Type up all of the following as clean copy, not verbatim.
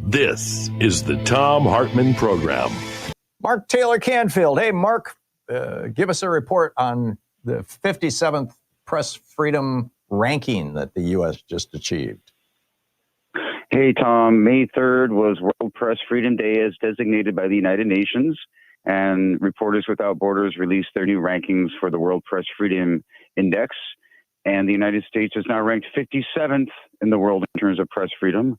This is the Thom Hartmann Program. Mark Taylor-Canfield. Hey, Mark, give us a report on the 57th press freedom ranking that the U.S. just achieved. Hey, Tom. May 3rd was World Press Freedom Day as designated by the United Nations, and Reporters Without Borders released their new rankings for the World Press Freedom Index, and the United States is now ranked 57th in the world in terms of press freedom.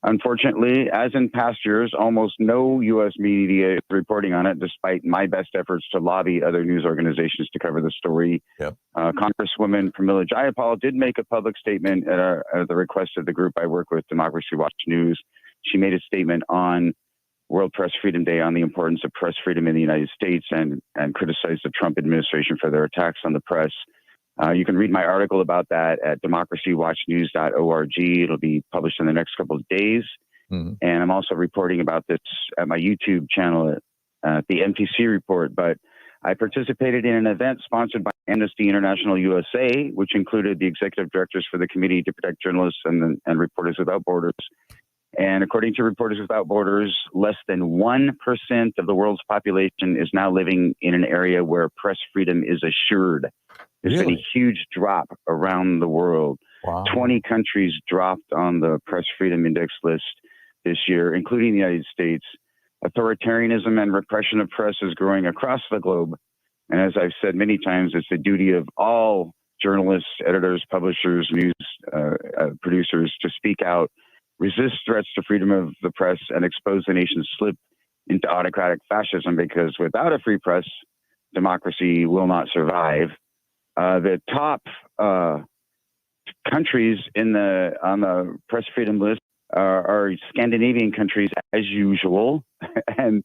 Unfortunately, as in past years, almost no U.S. media is reporting on it, despite my best efforts to lobby other news organizations to cover the story. Yep. Congresswoman Pramila Jayapal did make a public statement at the request of the group I work with, Democracy Watch News. She made a statement on World Press Freedom Day on the importance of press freedom in the United States and criticized the Trump administration for their attacks on the press. You can read my article about that at democracywatchnews.org. It'll be published in the next couple of days. Mm-hmm. And I'm also reporting about this at my YouTube channel at the MTC Report. But I participated in an event sponsored by Amnesty International USA, which included the executive directors for the Committee to Protect Journalists and Reporters Without Borders. And according to Reporters Without Borders, less than 1% of the world's population is now living in an area where press freedom is assured. There's been a huge drop around the world. Wow. 20 countries dropped on the Press Freedom Index list this year, including the United States. Authoritarianism and repression of press is growing across the globe. And as I've said many times, it's the duty of all journalists, editors, publishers, news producers to speak out, resist threats to freedom of the press, and expose the nation's slip into autocratic fascism, because without a free press, democracy will not survive. The top countries on the press freedom list are Scandinavian countries as usual, and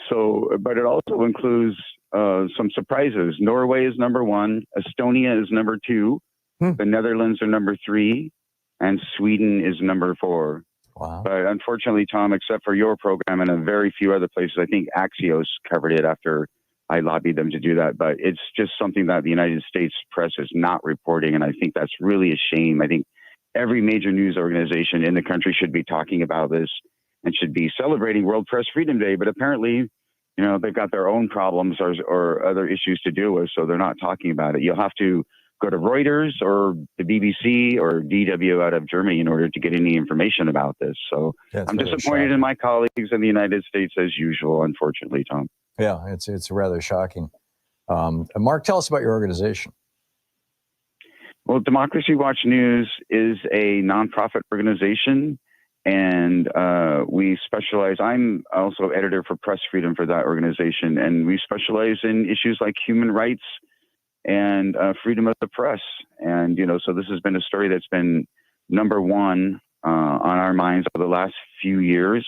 so, but it also includes some surprises. Norway is number 1, Estonia is number 2, the Netherlands are number 3, and Sweden is number 4. Wow! But unfortunately, Tom, except for your program and a very few other places, I think Axios covered it after I lobbied them to do that, but it's just something that the United States press is not reporting, and I think that's really a shame. I think every major news organization in the country should be talking about this and should be celebrating World Press Freedom Day, but apparently, they've got their own problems or other issues to deal with, so they're not talking about it. You'll have to go to Reuters or the BBC or DW out of Germany in order to get any information about this. So I'm really disappointed in my colleagues in the United States as usual, unfortunately, Tom. Yeah, it's rather shocking. Mark, tell us about your organization. Well, Democracy Watch News is a nonprofit organization, and we specialize. I'm also editor for Press Freedom for that organization, and we specialize in issues like human rights and freedom of the press. And, so this has been a story that's been number 1 on our minds over the last few years.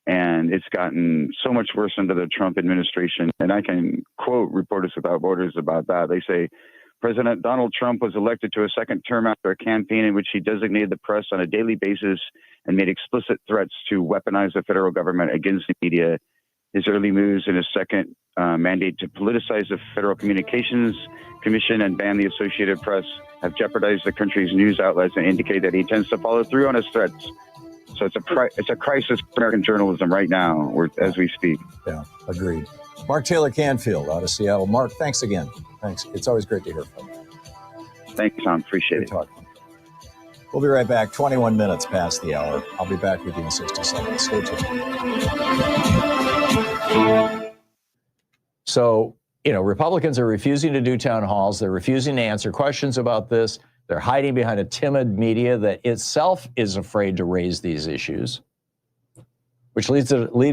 And it's gotten so much worse under the Trump administration. And I can quote Reporters Without Borders about that. They say, President Donald Trump was elected to a second term after a campaign in which he designated the press on a daily basis and made explicit threats to weaponize the federal government against the media. His early moves in his second mandate to politicize the Federal Communications Commission and ban the Associated Press have jeopardized the country's news outlets and indicate that he intends to follow through on his threats. So it's a crisis for American journalism right now, as we speak. Yeah, agreed. Mark Taylor-Canfield out of Seattle. Mark, thanks again. Thanks. It's always great to hear from you. Thanks, Tom. Appreciate it. Talking. We'll be right back. 21 minutes past the hour. I'll be back with you in 60 seconds. Stay tuned. So, Republicans are refusing to do town halls. They're refusing to answer questions about this. They're hiding behind a timid media that itself is afraid to raise these issues, which leaves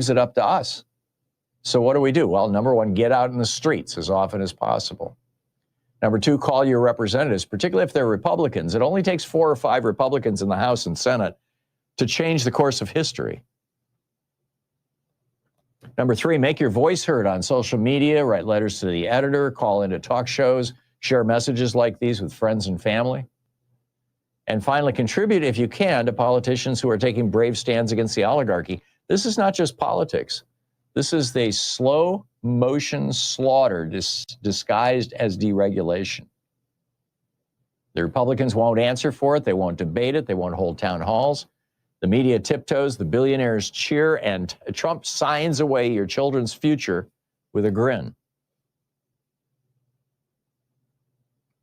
it up to us. So what do we do? Well, number 1, get out in the streets as often as possible. Number 2, call your representatives, particularly if they're Republicans. It only takes 4 or 5 Republicans in the House and Senate to change the course of history. Number 3, make your voice heard on social media, write letters to the editor, call into talk shows, share messages like these with friends and family. And finally, contribute, if you can, to politicians who are taking brave stands against the oligarchy. This is not just politics. This is the slow motion slaughter disguised as deregulation. The Republicans won't answer for it. They won't debate it. They won't hold town halls. The media tiptoes, the billionaires cheer, and Trump signs away your children's future with a grin.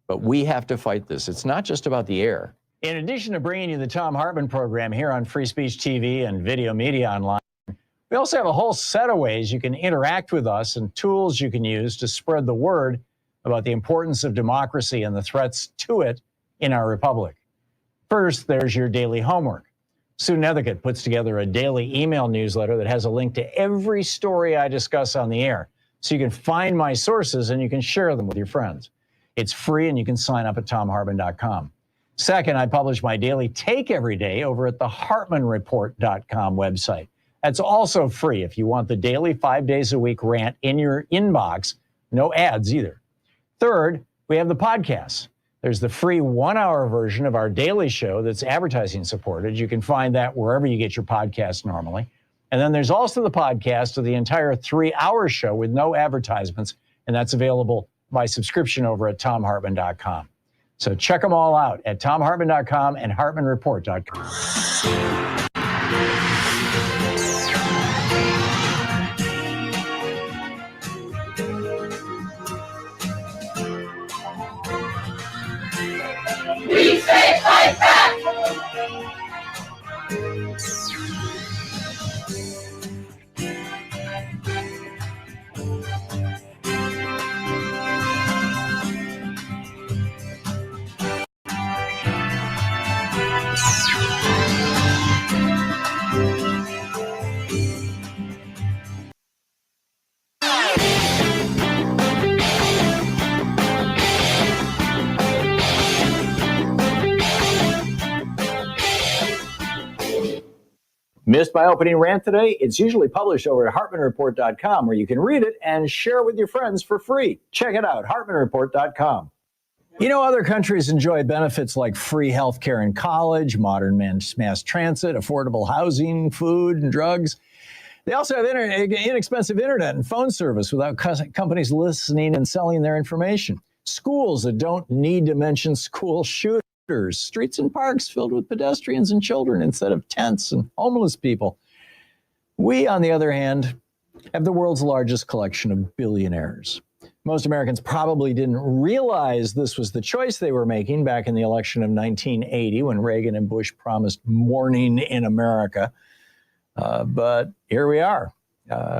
But we have to fight this. It's not just about the air. In addition to bringing you the Thom Hartmann program here on Free Speech TV and Video Media Online, we also have a whole set of ways you can interact with us and tools you can use to spread the word about the importance of democracy and the threats to it in our republic. First, there's your daily homework. Sue Nethercutt puts together a daily email newsletter that has a link to every story I discuss on the air, so you can find my sources and you can share them with your friends. It's free and you can sign up at thomhartmann.com. Second, I publish my daily take every day over at the hartmannreport.com website. That's also free if you want the daily 5 days a week rant in your inbox. No ads either. Third, we have the podcasts. There's the free 1-hour version of our daily show that's advertising supported. You can find that wherever you get your podcasts normally. And then there's also the podcast of the entire 3-hour show with no advertisements, and that's available by subscription over at thomhartmann.com. So check them all out at thomhartmann.com and hartmannreport.com. We say fight back! Missed my opening rant today? It's usually published over at hartmannreport.com, where you can read it and share it with your friends for free. Check it out, hartmannreport.com. You know, other countries enjoy benefits like free health care in college, modern mass transit, affordable housing, food, and drugs. They also have inexpensive internet and phone service without companies listening and selling their information. Schools that don't need to mention school shooters. Streets and parks filled with pedestrians and children instead of tents and homeless people. We, on the other hand, have the world's largest collection of billionaires. Most Americans probably didn't realize this was the choice they were making back in the election of 1980 when Reagan and Bush promised morning in America. But here we are.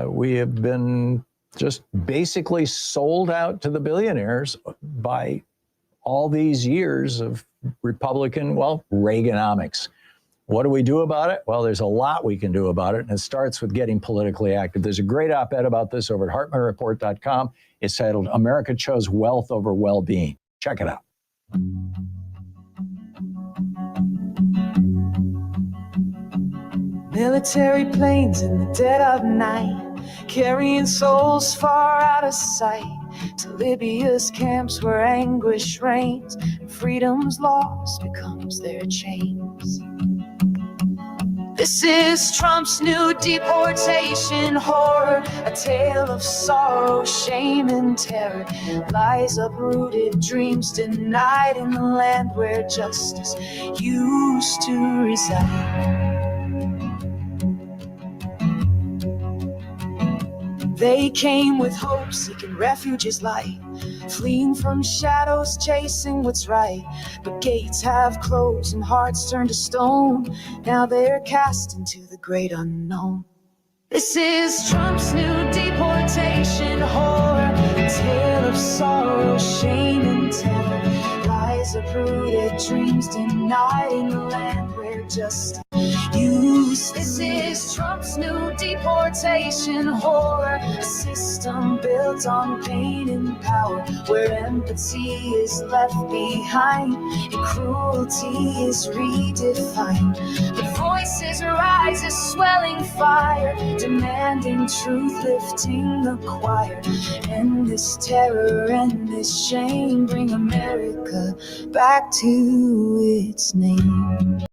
We have been just basically sold out to the billionaires by all these years of Republican, Reaganomics. What do we do about it? Well, there's a lot we can do about it, and it starts with getting politically active. There's a great op-ed about this over at hartmannreport.com. It's titled, America Chose Wealth Over Well-Being. Check it out. Military planes in the dead of night, carrying souls far out of sight, to Libya's camps where anguish reigns, and freedom's lost becomes their chains. This is Trump's new deportation horror, a tale of sorrow, shame, and terror. Lies uprooted, dreams denied in the land where justice used to reside. They came with hope, seeking refuge is light, fleeing from shadows, chasing what's right. But gates have closed and hearts turned to stone. Now they're cast into the great unknown. This is Trump's new deportation horror, a tale of sorrow, shame, and terror. Lies uprooted, dreams denied in the land where justice used. This is Trump's new deportation horror, a system built on pain and power, where empathy is left behind and cruelty is redefined. But voices rise, a swelling fire, demanding truth, lifting the choir. End this terror, end this shame, bring America back to its name.